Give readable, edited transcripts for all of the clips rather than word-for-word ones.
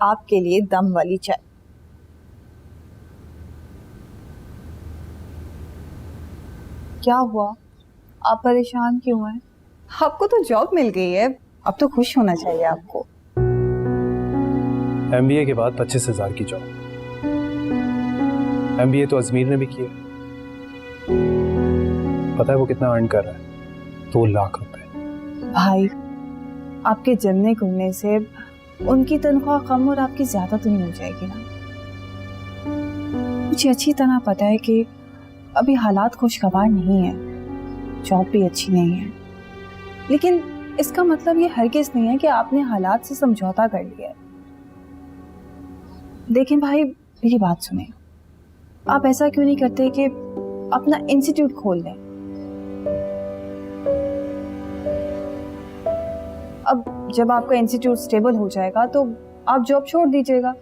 आपके लिए दम वाली चाय। क्या हुआ, आप परेशान क्यों हैं? आपको तो जॉब मिल गई है, अब तो खुश होना चाहिए आपको। MBA के बाद 25,000 की जॉब। MBA तो अजमीर ने भी किया। पता है वो कितना अर्न कर रहा है? 2 लाख रुपए। भाई, आपके जलने घूमने से उनकी तनख्वाह कम और आपकी ज्यादा तो नहीं हो जाएगी ना। मुझे अच्छी तरह पता है कि अभी हालात खुशगवार नहीं है, जॉब भी अच्छी नहीं है, लेकिन इसका मतलब ये हरगिज़ नहीं है कि आपने हालात से समझौता कर लिया है। देखें भाई, मेरी बात सुने, आप ऐसा क्यों नहीं करते कि अपना इंस्टीट्यूट खोल लें? अब जब आपका इंस्टीट्यूट स्टेबल हो जाएगा तो आप जॉब छोड़ दीजिएगा।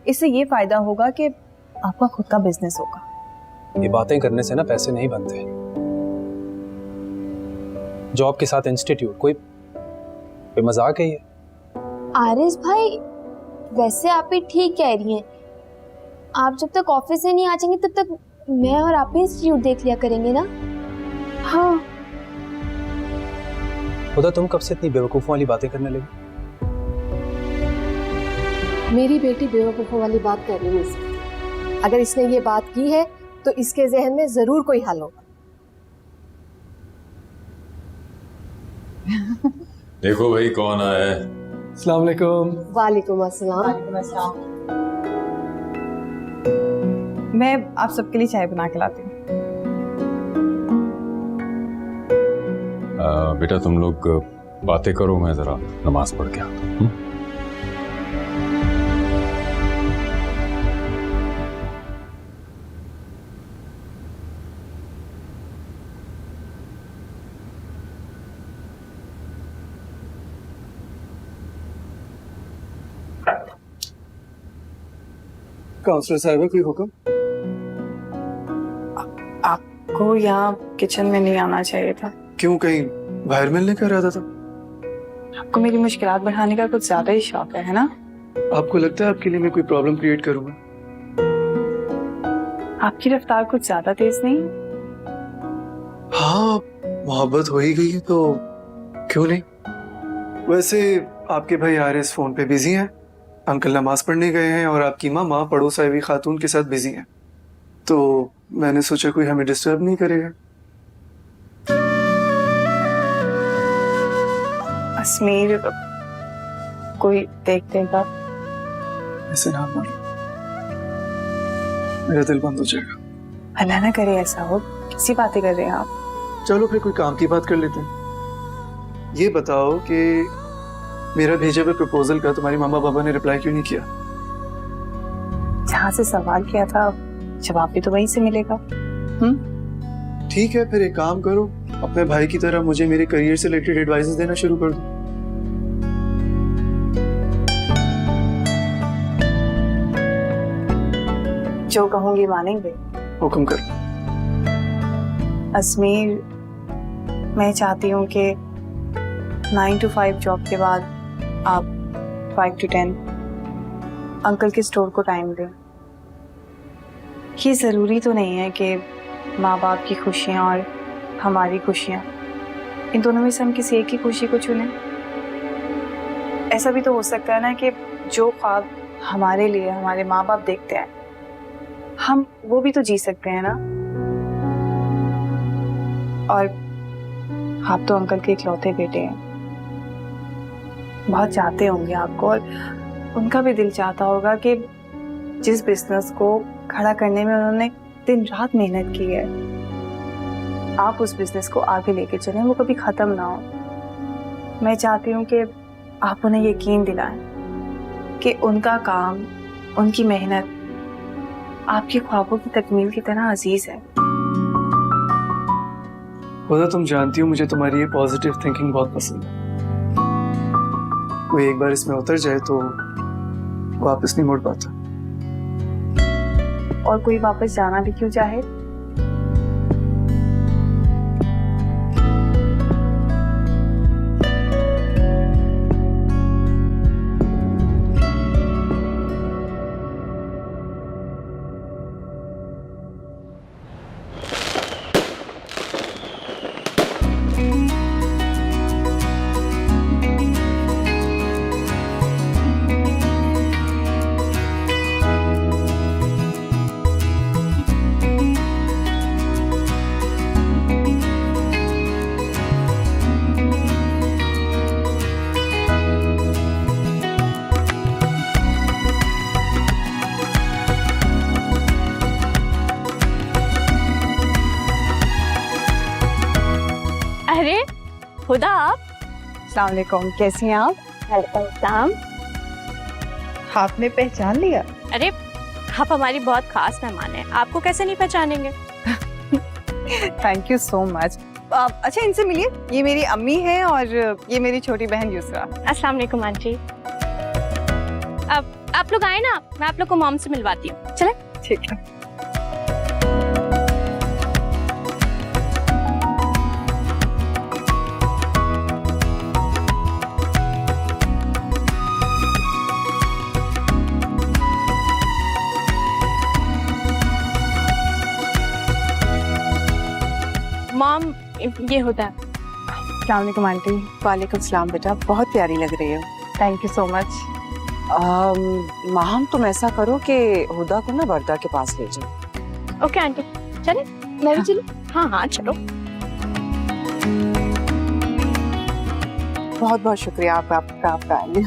इससे ये फायदा होगा कि आपका खुद का बिजनेस होगा। ये बातें करने से ना पैसे नहीं बनते। जॉब के साथ इंस्टीट्यूट कोई मजाक है ये? आरिस भाई, वैसे आप ही ठीक कह रही हैं। आप जब तक ऑफिस से नहीं आ जाएंगे तब तक मैं और आप ही इंस्टीट्यूट देख लिया करेंगे ना। हाँ, खुदा तुम कब से इतनी बेवकूफ़ों वाली बातें करने लगी? मेरी बेटी बेवकूफ़ों वाली बात कर रही है। अगर इसने ये बात की है तो इसके जहन में जरूर कोई हल होगा। देखो भाई कौन आया है। अस्सलाम वालेकुम। वालेकुम अस्सलाम। मैं आप सबके लिए चाय बना के लाती हूँ। बेटा तुम लोग बातें करो, मैं जरा नमाज पढ़ के आता हूँ। काउंसलर साहब, कोई हुक्म? आपको यहाँ किचन में नहीं आना चाहिए था। क्यों, कहीं बाहर मिलने का इरादा था? आपको मेरी मुश्किलात बढ़ाने का कुछ ज्यादा ही शौक है ना? आपको लगता है आपके लिए मैं कोई प्रॉब्लम क्रिएट करूंगा? आपकी रफ्तार कुछ ज्यादा तेज नहीं? हाँ, मोहब्बत हो ही गई है तो क्यों नहीं। वैसे आपके भाई आरिस फोन पे बिजी हैं, अंकल नमाज पढ़ने गए हैं और आपकी मामा पड़ोस आई हुई खातून के साथ बिजी हैं, तो मैंने सोचा कोई हमें डिस्टर्ब नहीं करेगा। अजमेर कोई देख देगा। ऐसे ना मारो, मेरा दिल बंद हो जाएगा। अल्लाह ना करे ऐसा हो। किसी बातें कर रहे हैं आप? चलो फिर कोई काम की बात कर लेते हैं। ये बताओ कि मेरा भेजे हुए प्रपोजल का तुम्हारी मामा पापा ने रिप्लाई क्यों नहीं किया? जहाँ से सवाल किया था जवाब भी तो वहीं से मिलेगा। ठीक है, फिर एक काम करो, अपने भाई की तरह मुझे मेरे करियर से रिलेटेड एडवाइसेस देना शुरू कर दो। जो कहूंगी मानेंगे? हुक्म कर। अजमेर, मैं चाहती हूँ कि 9 to 5 जॉब के बाद आप 5 to 10 अंकल के स्टोर को टाइम दें। ये ज़रूरी तो नहीं है कि माँ बाप की खुशियाँ और हमारी खुशियाँ, इन दोनों में से हम किसी एक की खुशी को चुनें। ऐसा भी तो हो सकता है ना कि जो ख्वाब हमारे लिए हमारे माँ बाप देखते हैं, हम वो भी तो जी सकते हैं ना। और आप तो अंकल के इकलौते बेटे हैं, बहुत चाहते होंगे आपको, और उनका भी दिल चाहता होगा कि जिस बिजनेस को खड़ा करने में उन्होंने दिन रात मेहनत की है, आप उस बिजनेस को आगे लेके चलें, वो कभी खत्म ना हो। मैं चाहती हूँ कि आप उन्हें यकीन दिलाएं कि उनका काम, उनकी मेहनत आपके ख्वाबों की तकमील की तरह अजीज है। खुदा तुम जानती हो मुझे तुम्हारी ये पॉजिटिव थिंकिंग बहुत पसंद है। कोई एक बार इसमें उतर जाए तो वापस नहीं मुड़ पाता। और कोई वापस जाना भी क्यों चाहे। अरे खुदा आप। अस्सलाम वालेकुम, कैसी हैं आप? वेलकम। आपने पहचान लिया? अरे आप हमारी बहुत खास मेहमान हैं, आपको कैसे नहीं पहचानेंगे। Thank you so much. अच्छा, इनसे मिलिए, ये मेरी अम्मी है और ये मेरी छोटी बहन यूसरा। अस्सलाम वालेकुम आंटी। अब आप लोग आए ना, मैं आप लोग को मॉम से मिलवाती हूँ। चले। ठीक है। मॉम ये होता है। अस्सलाम वालेकुम आंटी। वालेकुम सलाम बेटा, बहुत प्यारी लग रही हो। Thank you so much. Maham तुम ऐसा करो कि हुदा को ना वर्दा के पास ले जाओ। ओके आंटी, चले। मैं भी चलूं? हाँ हाँ चलो। बहुत बहुत शुक्रिया आपका आने।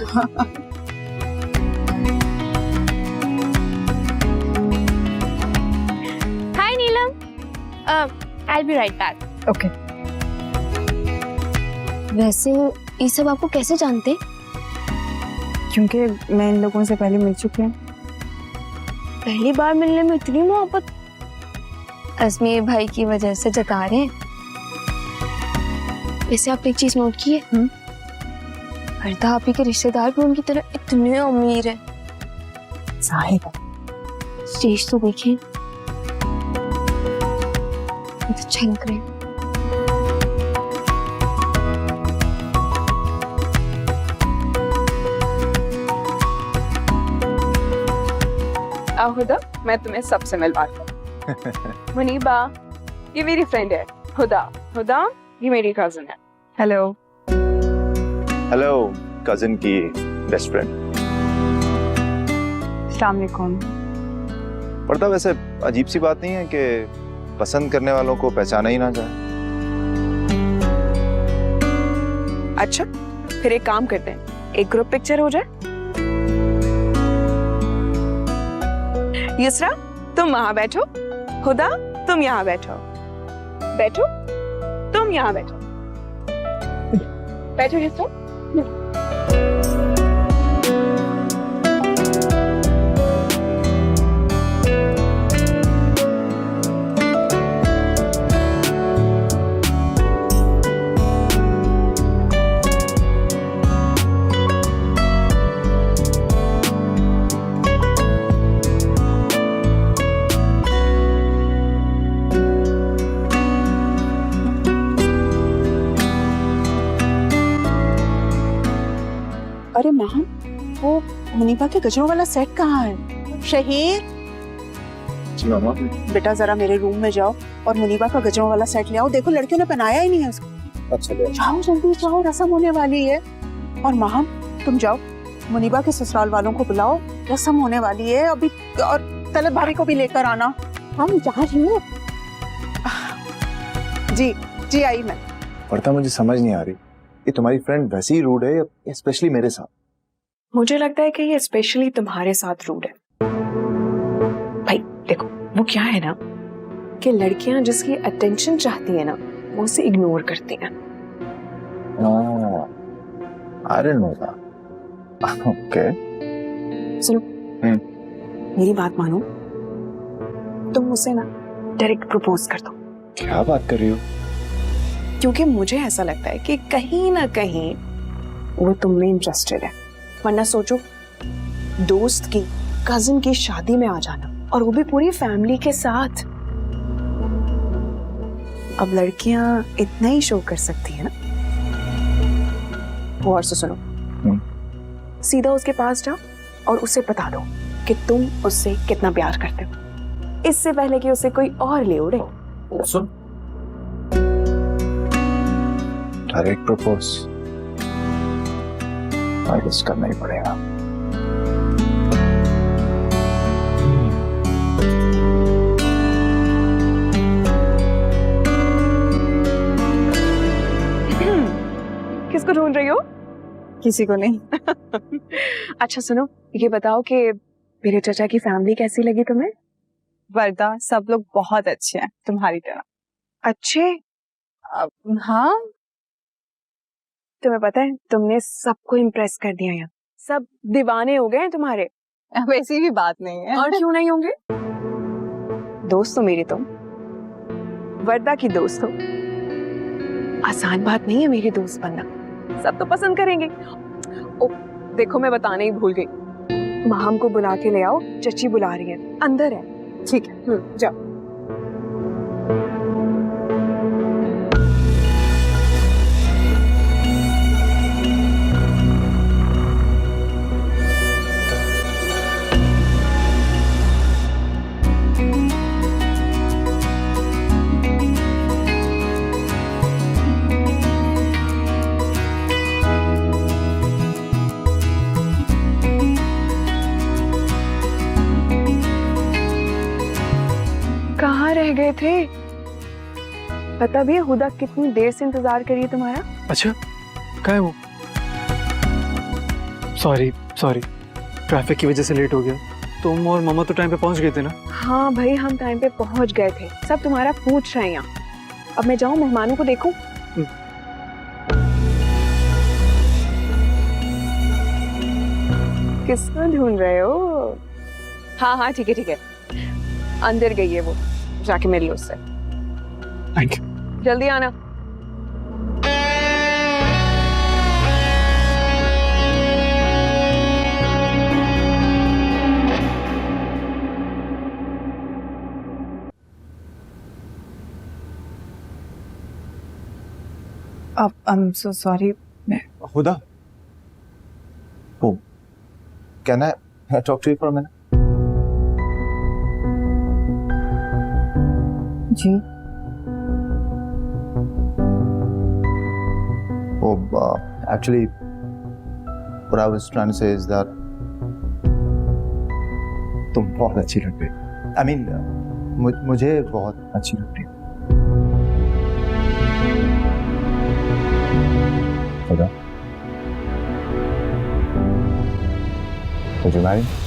हाय नीलम, आई बी राइट बैक। ओके। वैसे ये सब आपको कैसे जानते? क्योंकि मैं इन लोगों से पहले मिल चुकी हूँ। पहली बार मिलने में इतनी मोहब्बत अजमेर भाई की वजह से जता रहे हैं। वैसे आपने एक चीज नोट की है? वर्दा आप ही के रिश्तेदार भी उनकी तरह इतने अमीर हैं। जाहिर स्टेज तो देखें, बहुत अच्छा लग रहा है। हुदा, मैं तुम्हें सबसे मिलवाती हूँ। मुनीबा, ये मेरी फ्रेंड है। हुदा ये मेरी कजिन है। हेलो। हेलो, कजिन की बेस्ट फ्रेंड। अस्सलाम वालेकुम। पड़ता वैसे अजीब सी बात नहीं है कि पसंद करने वालों को पहचाना ही ना जाए। अच्छा, फिर एक काम करते हैं, एक ग्रुप पिक्चर हो जाए। युसरा तुम वहां बैठो, हुदा तुम यहाँ बैठो, तुम यहाँ बैठो युसरा। अरे माहम, वो मुनीबा के गजरों वाला सेट कहाँ है? शहीद, जी मामा। बेटा जरा मेरे रूम में जाओ और मुनीबा का गजरों वाला सेट ले आओ। देखो लड़कियों ने पहनाया ही नहीं है उसको। अच्छा ले। जाओ जल्दी जाओ, रस्म होने वाली है। और माहम तुम जाओ, मुनीबा के ससुराल वालों को बुलाओ, रस्म होने वाली है अभी। और तलब भाभी को भी लेकर आना। हम जा रही हूँ। जी आई मैं। पड़ता मुझे समझ नहीं आ रही, ये तुम्हारी फ्रेंड वैसे ही रूड है या स्पेशली मेरे साथ? मुझे लगता है कि ये स्पेशली तुम्हारे साथ रूड है। भाई देखो, वो क्या है ना कि लड़कियां जिसकी अटेंशन चाहती है ना, वो उसे इग्नोर करती हैं। I didn't know that. Okay, सुनो, मेरी बात मानो, तुम उसे ना डायरेक्ट प्रपोज कर दो। क्या बात कर रही हो? क्योंकि मुझे ऐसा लगता है कि कहीं ना कहीं वो तुम में इंटरेस्टेड है। वरना सोचो, दोस्त की कजिन की शादी में आ जाना, और वो भी पूरी फैमिली के साथ। अब लड़कियां इतना ही शो कर सकती हैं ना। वो और से सुनो, सीधा उसके पास जाओ और उसे बता दो कि तुम उससे कितना प्यार करते हो, इससे पहले कि उसे कोई और ले उड़े। सुन, डायरेक्ट प्रपोज आई गेस करना ही पड़ेगा। किसको ढूंढ रही हो? किसी को नहीं। अच्छा सुनो, ये बताओ कि मेरे चाचा की फैमिली कैसी लगी तुम्हें? वर्दा, सब लोग बहुत अच्छे हैं तुम्हारी तरह। अच्छे? हाँ, तुम्हें पता है तुमने सबको इम्प्रेस कर दिया यहाँ, सब दीवाने हो गए हैं तुम्हारे। वैसी भी बात नहीं है। और क्यों नहीं होंगे? दोस्त हो मेरी तुम, वर्दा की दोस्त हो। आसान बात नहीं है मेरी दोस्त बनना, सब तो पसंद करेंगे। ओ देखो मैं बताने ही भूल गई, माहम को बुला के ले आओ, चची बुला रही है, अंदर है। ठीक है, जाओ। कहाँ रह गए थे? पता भी है हुदा कितनी देर से इंतजार करी है तुम्हारा। अच्छा, क्या है वो? सॉरी ट्रैफिक की वजह से लेट हो गया। तुम और मामा तो टाइम पे पहुंच गए थे ना? हाँ भाई, हम टाइम पे पहुंच गए थे, सब तुम्हारा पूछ रहे हैं यहाँ। अब मैं जाऊँ मेहमानों को देखूं? किसको ढूंढ रहे हो? हाँ ठीक है, अंदर गई है वो, जाके मिल लो उससे। Thank you. जल्दी आना। अब I am so sorry. Huda, वो can I talk to you for a minute? जी। Actually, what I was trying to say is that तुम बहुत अच्छी लग रही हो। I mean, मुझे बहुत अच्छी लग रही हो। हुदा, would you marry me?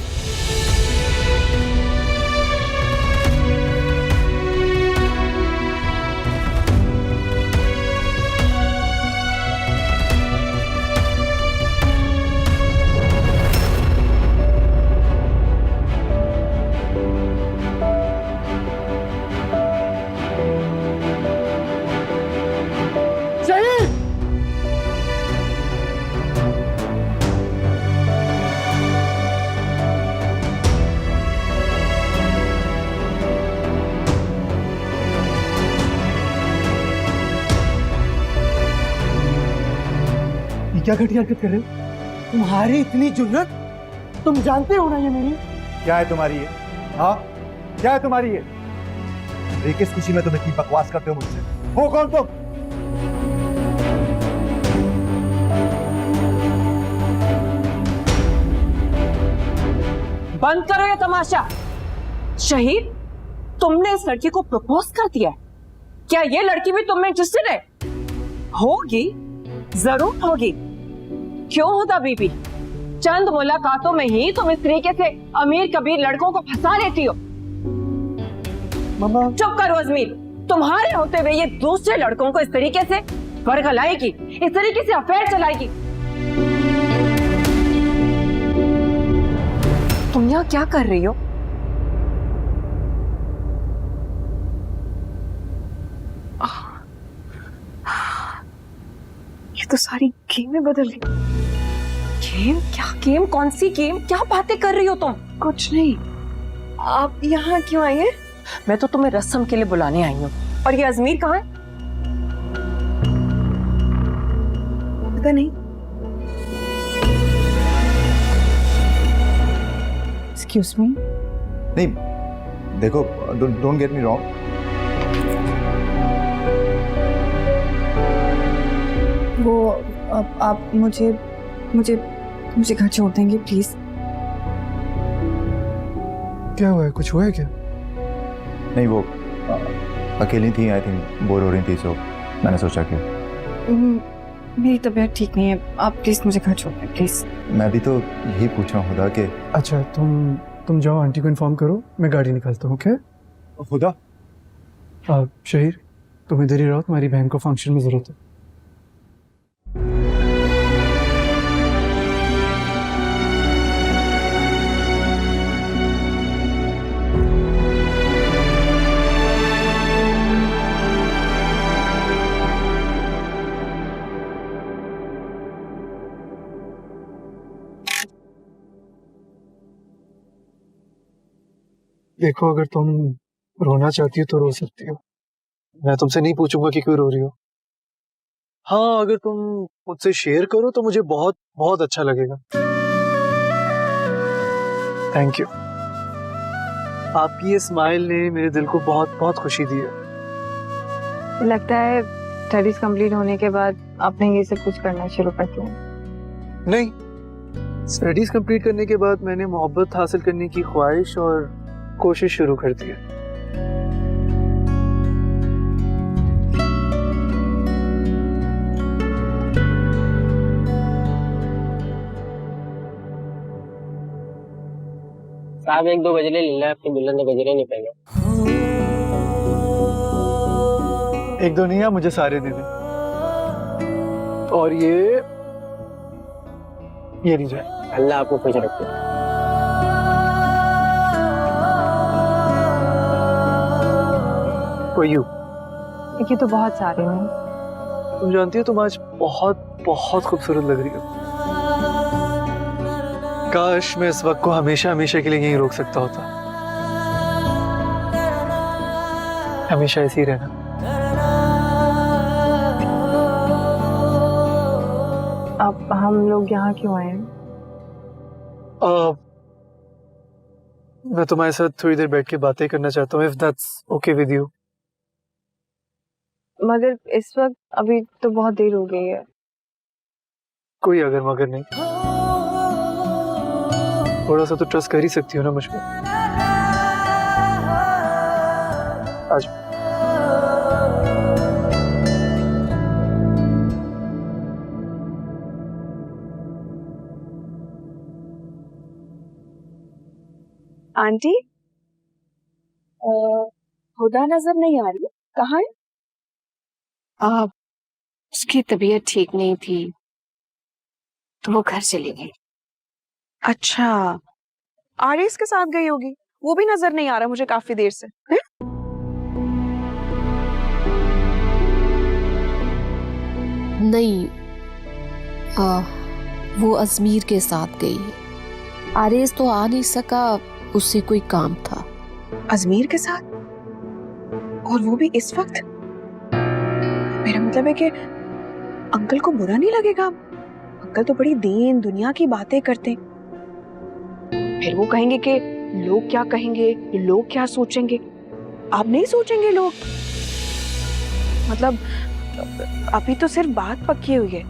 क्या घटिया हरकत कर रहे हो? तुम्हारी इतनी जुर्रत, तुम जानते हो ना ये मेरी। क्या है तुम्हारी ये? हाँ, क्या है तुम्हारी ये? अरे किस खुशी में तुम इतनी बकवास करते हो मुझसे? हो कौन तुम? बंद करो ये तमाशा। शहीद, तुमने इस लड़की को प्रपोज कर दिया है? क्या ये लड़की भी तुम में इंटरेस्टेड है? होगी, जरूर होगी। क्यों होता बीबी? चंद मुलाकातों में ही तुम इस तरीके से अमीर कबीर लड़कों को फंसा लेती हो। मम्मा, चुप करो अजमीर। तुम्हारे होते हुए ये दूसरे लड़कों को इस तरीके से बरगलाएगी, इस तरीके से अफेयर चलाएगी। तुम यहाँ क्या कर रही हो? ये तो सारी गेम में बदल गई। गेम? क्या गेम? कौन सी गेम? क्या बातें कर रही हो तुम? कुछ नहीं। आप यहाँ क्यों आई हैं? मैं तो तुम्हें रस्म के लिए बुलाने आई हूँ। और ये अजमीर कहाँ है? पता नहीं। Excuse me. नहीं, देखो, डोंट गेट मी रॉन्ग। वो आप मुझे घर छोड़ देंगे प्लीज? क्या हुआ है? कुछ हुआ है क्या? नहीं, वो अकेली थी, आई थिंक बोर हो रही थी, सो मैंने सोचा कि मेरी तबीयत ठीक नहीं है, आप प्लीज मुझे घर छोड़ दें प्लीज। मैं भी तो यही पूछ रहा हूँ हुदा कि अच्छा, तुम जाओ, आंटी को इन्फॉर्म करो, मैं गाड़ी निकालता हूँ। ओके हुदा? शहीर, तुम इधर ही रहो, तुम्हारी बहन को फंक्शन में जरूरत है। देखो, अगर तुम रोना चाहती हो तो रो सकती हो, मैं तुमसे नहीं पूछूंगा कि क्यों रो रही हो। हाँ, अगर तुम मुझसे शेयर करो तो मुझे बहुत बहुत अच्छा लगेगा। Thank you. आपकी ये स्माइल ने मेरे दिल को बहुत बहुत खुशी दी है। लगता है स्टडीज कंप्लीट होने के बाद आपने ये सब कुछ करना शुरू कर दिया। नहीं, स्टडीज कंप्लीट करने के बाद मैंने मोहब्बत हासिल करने की ख्वाहिश और कोशिश शुरू कर दी है। साहब 1-2 गजरे ले लें, आपके दुल्हन ने गजरे नहीं पहने। 1-2 नहीं, आप मुझे सारे दे दें। और ये लीजिए। अल्लाह आपको खुश रखे। For you। ये तो बहुत सारे हैं। तुम जानती हो, तुम आज बहुत बहुत खूबसूरत लग रही हो। काश मैं इस वक्त को हमेशा हमेशा के लिए यहीं रोक सकता होता। हमेशा ऐसे ही रहना। अब हम लोग यहाँ क्यों आए हैं? मैं तुम्हारे साथ थोड़ी देर बैठ के बातें करना चाहता हूँ, if that's okay with you। मगर इस वक्त अभी तो बहुत देर हो गई है। कोई अगर मगर नहीं, थोड़ा सा तो ट्रस्ट कर ही सकती हो ना मुझ पर। आज आंटी, हुदा नजर नहीं आ रही, कहाँ है? उसकी तबीयत ठीक नहीं थी तो वो घर चली गई। अच्छा, आरिस के साथ गई होगी, वो भी नजर नहीं आ रहा मुझे काफी देर से। है? नहीं, वो अजमीर के साथ गई। आरिस तो आ नहीं सका, उससे कोई काम था। अजमीर के साथ? और वो भी इस वक्त? मेरा मतलब है कि अंकल को बुरा नहीं लगेगा? अंकल तो बड़ी दीन दुनिया की बातें करते, फिर वो कहेंगे कि लोग क्या कहेंगे, लोग क्या सोचेंगे। आप नहीं सोचेंगे लोग? मतलब अभी तो सिर्फ बात पक्की हुई है,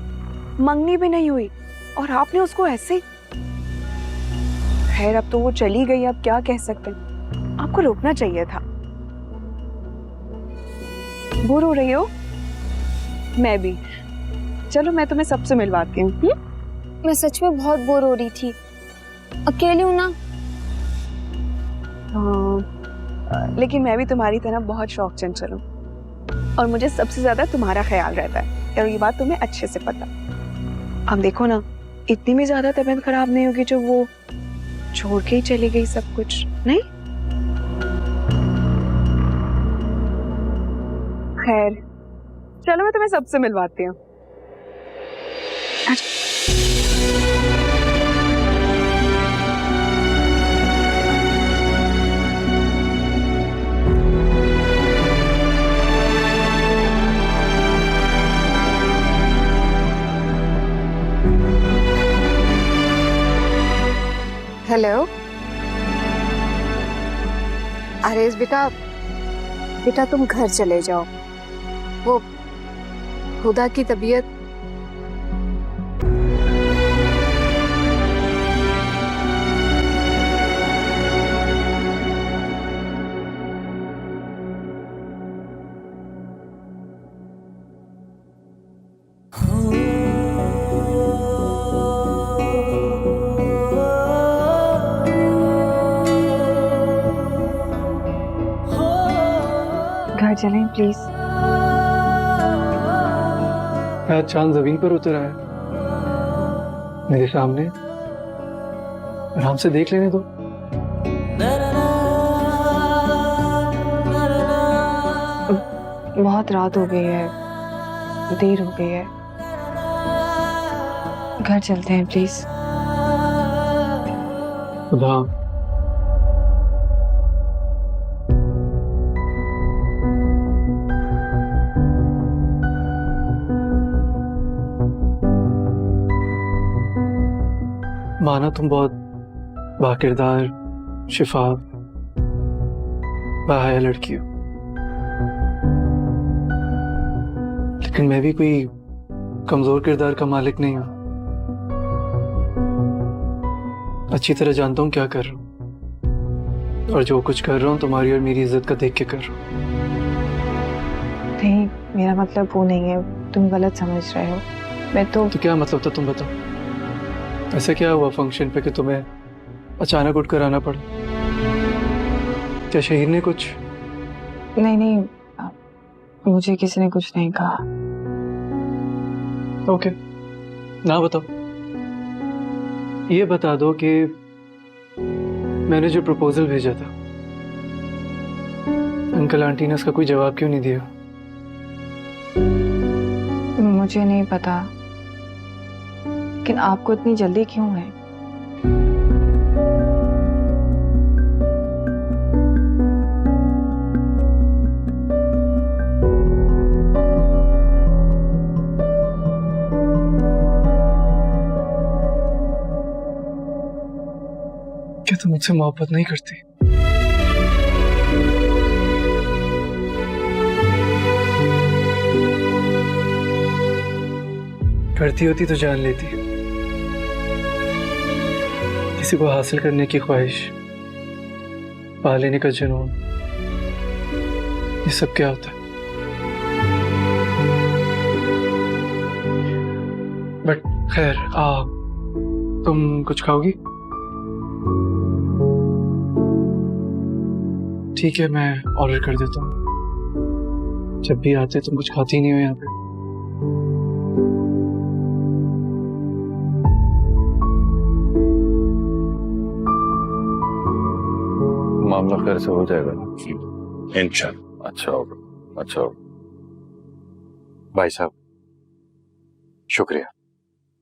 मंगनी भी नहीं हुई, और आपने उसको ऐसे। खैर, अब तो वो चली गई, अब क्या कह सकते हैं। आपको रोकना चाहिए था। बोर हो रही हो? मैं भी। चलो, मैं तुम्हें सबसे मिलवाती हूँ। मैं सच में बहुत बोर हो रही थी, अकेली हूँ ना। हाँ, लेकिन मैं भी तुम्हारी तरह बहुत शौक चंचल हूँ, और मुझे सबसे ज्यादा तुम्हारा ख्याल रहता है, और ये बात तुम्हें अच्छे से पता। अब देखो ना, इतनी भी ज्यादा तबीयत खराब नहीं होगी जो वो छोड़ के ही चली गई सब कुछ, नहीं? खैर, चलो मैं तुम्हें सबसे मिलवाती हूँ। हेलो आरिस बेटा, बेटा तुम घर चले जाओ, वो हुदा की तबीयत। घर चलें प्लीज। आज चांद जमीन पर उतर आया, मेरे सामने, आराम से देख लेने दो। बहुत रात हो गई है, देर हो गई है, घर चलते हैं प्लीज। खुदा माना तुम बहुत बाकिरदार, शिफाफ, बाहया लड़की हो, लेकिन मैं भी कोई कमजोर किरदार का मालिक नहीं हूं। अच्छी तरह जानता हूं क्या कर रहा हूं, और जो कुछ कर रहा हूं तुम्हारी और मेरी इज्जत का देख के कर रहा हूं। नहीं, मेरा मतलब वो नहीं है, तुम गलत समझ रहे हो। मैं तो क्या मतलब था, तुम बताओ। ऐसा क्या हुआ फंक्शन पे कि तुम्हें अचानक उठ कर आना पड़ा? क्या शहीर ने कुछ? नहीं, मुझे किसी ने कुछ नहीं कहा। ओके, ना बताओ। ये बता दो कि मैंने जो प्रपोजल भेजा था, अंकल आंटी ने उसका कोई जवाब क्यों नहीं दिया? मुझे नहीं पता, लेकिन आपको इतनी जल्दी क्यों है? क्या तुम मुझसे मोहब्बत नहीं करती? करती होती तो जान लेती। किसी को हासिल करने की ख्वाहिश, पा लेने का जुनून, ये सब क्या होता है? बट खैर, तुम कुछ खाओगी? ठीक है, मैं ऑर्डर कर देता हूँ। जब भी आते तुम कुछ खाती नहीं हो यहाँ पे। मामला खैर से हो जाएगा इंशाल्लाह। अच्छा होगा, अच्छा होगा। भाई साहब, शुक्रिया,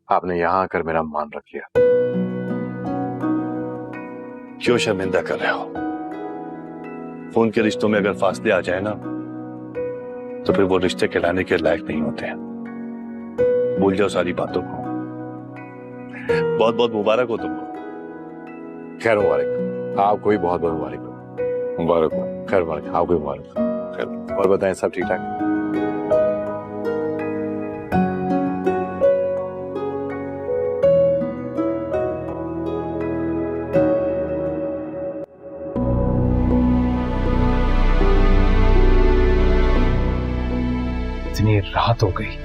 आपने यहाँ आकर मेरा मान रख लिया। क्यों शर्मिंदा कर रहे हो? फोन के रिश्तों में अगर फासले आ जाए ना, तो फिर वो रिश्ते कहलाने के लायक नहीं होते हैं। भूल जाओ सारी बातों को। बहुत बहुत मुबारक हो तुमको। खैर मुबारक, आपको भी बहुत बहुत मुबारक हो। मुबारक हो। खैर मुबारक, आपको भी मुबारक हो। खैर, और बताएं, सब ठीक ठाक? इतनी रात हो गई,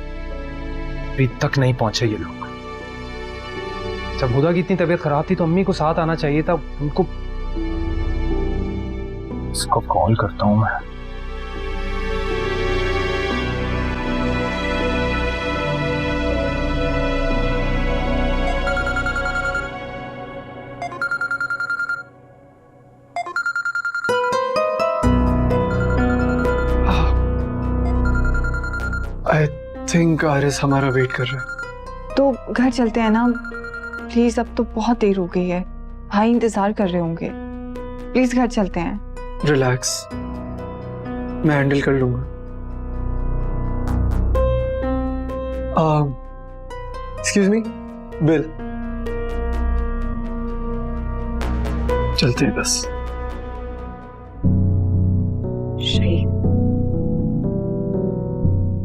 अभी तक नहीं पहुंचे ये लोग। जब हुदा की इतनी तबीयत खराब थी तो अम्मी को साथ आना चाहिए था। उनको इसको कॉल करता हूं मैं। आई थिंक आरिस हमारा वेट कर रहा है। तो घर चलते हैं ना प्लीज, अब तो बहुत देर हो गई है। भाई इंतजार कर रहे होंगे, प्लीज घर चलते हैं। रिलैक्स, मैं हैंडल कर लूंगा। Excuse me, bill. चलते हैं बस।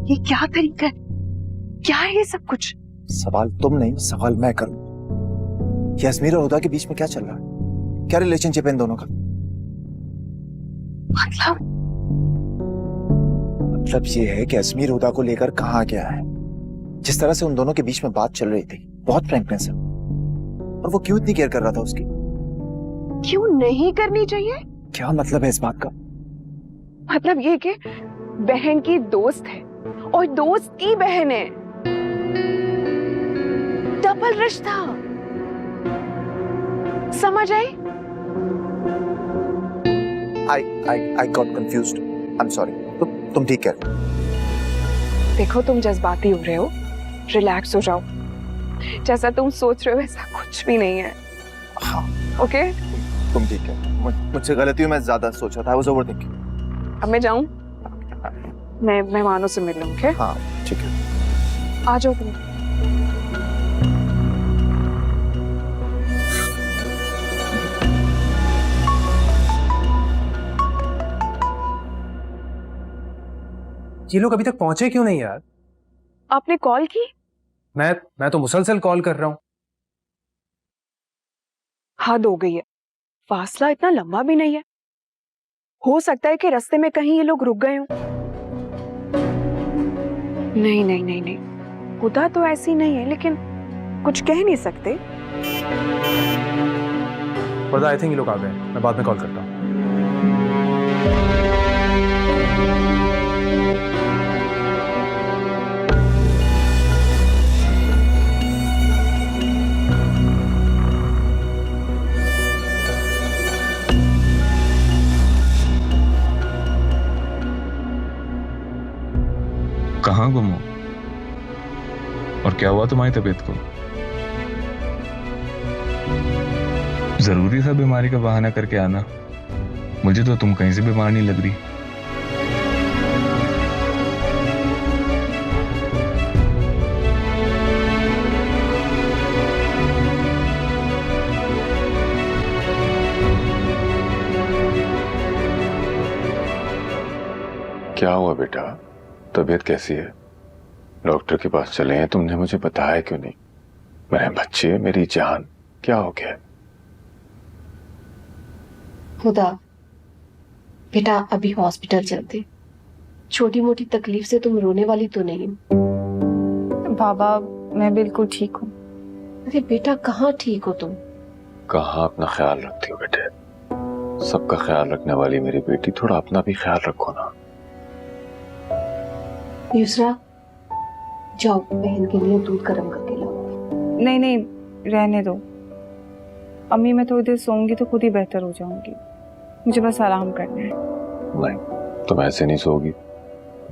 ये क्या तरीका है? क्या है ये सब कुछ? सवाल तुम नहीं, सवाल मैं करूं। यास्मीर और हुदा के बीच में क्या चल रहा है? क्या रिलेशनशिप है इन दोनों का? मतलब ये है कि यास्मीर हुदा को लेकर कहाँ गया है। जिस तरह से उन दोनों के बीच में बात चल रही थी, बहुत फ्रैंकनेस है। और वो क्यों इतनी केयर कर रहा था उसकी? क्यों नहीं करनी चाहिए? क्या मतलब है इस बात का? मतलब ये कि बहन की दोस्त है और दोस्त की बहन है। डबल रिश्ता, समझ आई? I got confused. I'm sorry. तुम ठीक कह रहे हो। देखो, तुम जज्बाती हो रहे हो, रिलैक्स हो जाओ। जैसा तुम सोच रहे हो वैसा कुछ भी नहीं है। हाँ, ओके? तुम ठीक है। मुझसे गलती हुई, मैं ज्यादा सोच रहा था। I was overthinking. अब मैं जाऊं? मैं मेहमानों से मिल लूं, ओके? हाँ, ठीक है। आ जाओ तुम। ये लोग अभी तक पहुंचे क्यों नहीं यार? आपने कॉल की? मैं तो मुसलसल कॉल कर रहा हूँ। हद हो गई है, फासला इतना लंबा भी नहीं है। हो सकता है कि रास्ते में कहीं ये लोग रुक गए हों। नहीं नहीं नहीं नहीं, खुदा तो ऐसी नहीं है, लेकिन कुछ कह नहीं सकते। वरदा आई थिंक ये लोग आ गए, मैं बाद में कॉल करता हूँ। कहाँ गुम हो और क्या हुआ तुम्हारी तबीयत को? जरूरी था बीमारी का बहाना करके आना? मुझे तो तुम कहीं से बीमार नहीं लग रही। क्या हुआ बेटा, तबीयत कैसी है? डॉक्टर के पास चले हैं, तुमने मुझे बताया क्यों नहीं? मेरे बच्चे, मेरी जान, क्या हो गया? खुदा बेटा, अभी हॉस्पिटल चलते। छोटी मोटी तकलीफ से तुम रोने वाली तो नहीं? बाबा मैं बिल्कुल ठीक हूँ। अरे बेटा, कहाँ ठीक हो तुम? कहाँ अपना ख्याल रखती हो बेटे? सबका ख्याल रखने वाली मेरी बेटी, थोड़ा अपना भी ख्याल रखो ना। युसरा, जाओ बहन के लिए दूध गर्म करके लाओ। नहीं नहीं, रहने दो अम्मी, मैं थोड़ी देर सोऊंगी तो खुद ही बेहतर हो जाऊंगी। मुझे बस आराम करना है। नहीं, तुम ऐसे नहीं सोओगी।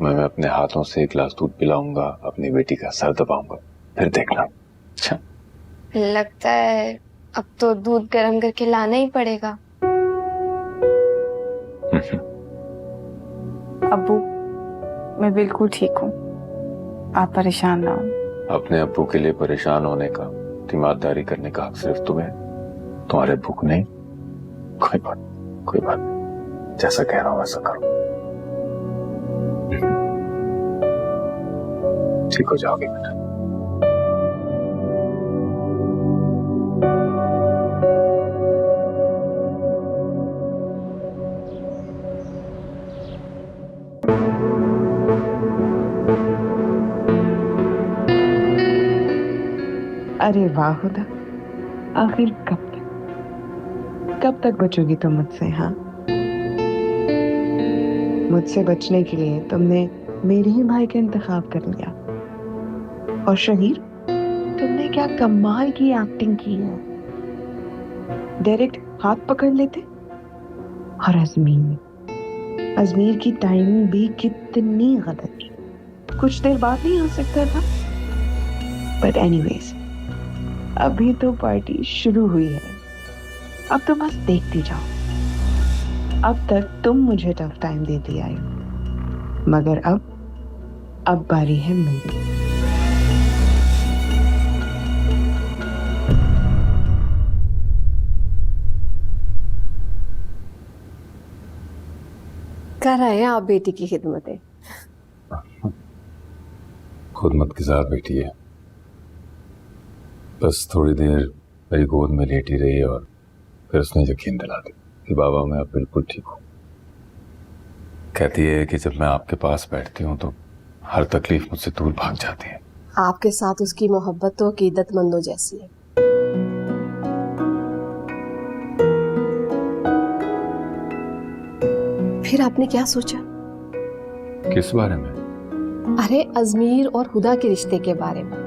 मैं अपने हाथों से एक गिलास दूध पिलाऊंगा, अपनी बेटी का सर दबाऊंगा, फिर देखना। अच्छा लगता है अब तो दूध गर्म करके लाना ही पड़ेगा। अब्बू मैं बिल्कुल ठीक हूँ, आप परेशान ना हो। अपने अब्बू के लिए परेशान होने का, तीमारदारी करने का हक सिर्फ तुम्हें, तुम्हारे अब्बू को नहीं। कोई बात नहीं, जैसा कह रहा हूं वैसा करो, ठीक हो जाओगे बेटा। अरे वाह खुदा, आखिर कब तक बचोगी तुम मुझसे? हाँ, मुझसे बचने के लिए तुमने मेरे ही भाई का इंतखाब कर लिया। और शहीर, तुमने क्या कमाल की एक्टिंग की है। डायरेक्ट हाथ पकड़ लेते। और अजमीर की टाइमिंग भी कितनी गलत की। कुछ देर बाद नहीं आ सकता था। बट एनीवेज, अभी तो पार्टी शुरू हुई है, अब तो बस देखती जाओ। अब तक तुम मुझे टफ टाइम देती आई, मगर अब बारी है मेरी। कर आए हैं आप बेटी की खिदमतें? खुदमत के साथ बेटी है, बस थोड़ी देर मेरी गोद में लेटी रही और फिर उसने यकीन दिला दिया कि बाबा मैं अब बिल्कुल ठीक हूँ। कहती है कि जब मैं आपके पास बैठती हूँ तो हर तकलीफ मुझसे दूर भाग जाती है। आपके साथ उसकी मोहब्बत तो अकीदतमंदों जैसी है। फिर आपने क्या सोचा? किस बारे में? अरे अजमीर और हुदा के रिश्ते के बारे में।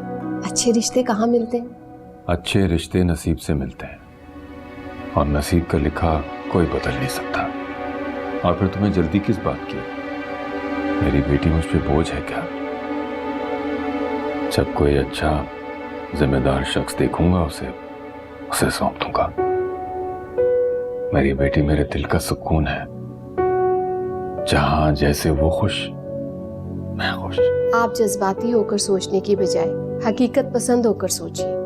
अच्छे रिश्ते कहाँ मिलते हैं? अच्छे रिश्ते नसीब से मिलते हैं, और नसीब का लिखा कोई बदल नहीं सकता। और फिर तुम्हें जल्दी किस बात की? मेरी बेटी मुझ पे बोझ है क्या? जब कोई अच्छा जिम्मेदार शख्स देखूंगा उसे सौंप दूंगा। मेरी बेटी मेरे दिल का सुकून है, जहां जैसे वो खुश मैं खुश। आप जज्बाती होकर सोचने की बजाय हकीकत पसंद होकर सोचिए।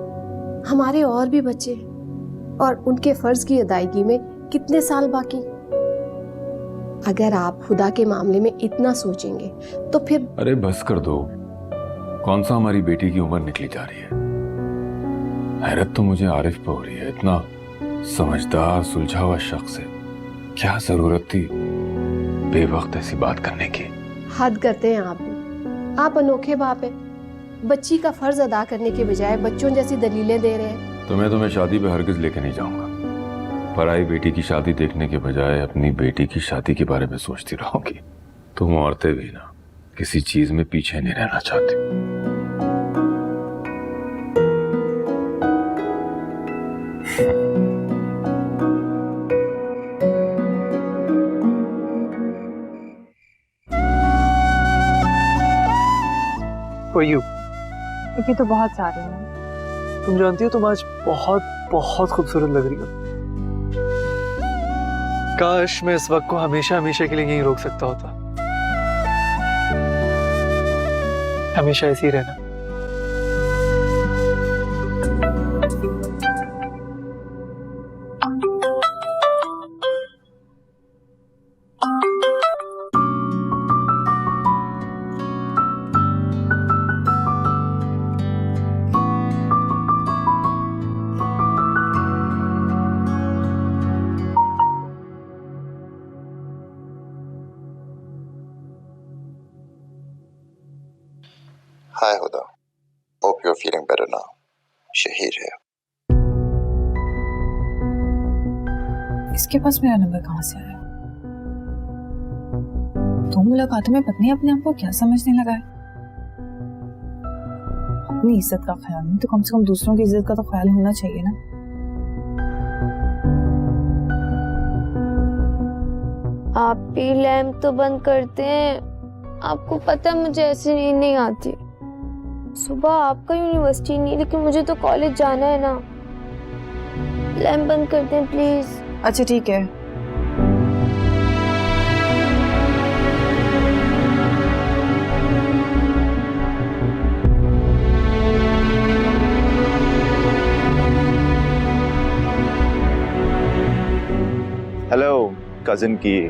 हमारे और भी बच्चे हैं और उनके फर्ज की अदायगी में कितने साल बाकी। अगर आप खुदा के मामले में इतना सोचेंगे तो फिर अरे बस कर दो, कौन सा हमारी बेटी की उम्र निकली जा रही है। हैरत तो मुझे आरिफ पे हो रही है, इतना समझदार सुलझा हुआ शख्स है, क्या जरूरत थी बेवक्त ऐसी बात करने की। हद करते हैं आप अनोखे बाप हैं। बच्ची का फर्ज अदा करने के बजाय बच्चों जैसी दलीलें दे रहे हैं। तो मैं तुम्हें शादी पे हरगिज लेके नहीं जाऊंगा। पराई बेटी की शादी देखने के बजाय अपनी बेटी की शादी के बारे में सोचती रहोगी। तुम औरतें भी ना किसी चीज में पीछे नहीं रहना चाहती। For you. ये तो बहुत सारे हैं। तुम जानती हो तुम आज बहुत बहुत खूबसूरत लग रही हो। काश मैं इस वक्त को हमेशा हमेशा के लिए यहीं रोक सकता होता। हमेशा ऐसे ही रहना। Hi Huda. Hope you're feeling better now. Shaheer है। इसके पास मेरा नंबर कहाँ से आया? दो मुलाकातों में पत्नी अपने आप को क्या समझने लगा है? अपनी इज्जत का ख्याल नहीं तो कम से कम दूसरों की इज्जत का तो ख्याल होना चाहिए ना। आप भी लैंप तो बंद करते हैं। आपको पता है मुझे ऐसे नींद नहीं आती। सुबह आपका यूनिवर्सिटी नहीं, लेकिन मुझे तो कॉलेज जाना है ना। लैंप बंद कर दें प्लीज। अच्छा ठीक है। हेलो कजिन की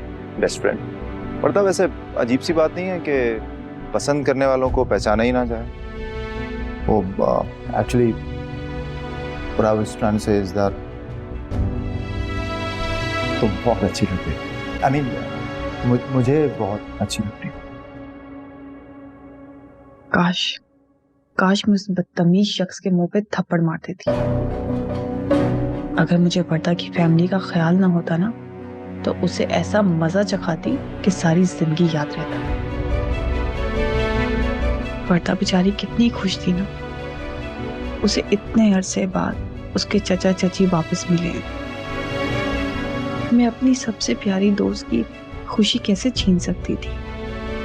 बेस्ट फ्रेंड। पता वैसे अजीब सी बात नहीं है कि पसंद करने वालों को पहचाना ही ना जाए। वो actually what I was trying to say is that तुम बहुत अच्छी लगती है। I mean, मुझे बहुत अच्छी लगती है। काश मैं उस बदतमीज शख्स के मुंह पे थप्पड़ मार देती। अगर मुझे पर्दा की फैमिली का ख्याल ना होता ना तो उसे ऐसा मजा चखाती कि सारी जिंदगी याद रहता। पर्दा बेचारी कितनी खुश थी ना, उसे इतने अरसे बाद उसके चचा चची वापस मिले। मैं अपनी सबसे प्यारी दोस्त की खुशी कैसे छीन सकती थी।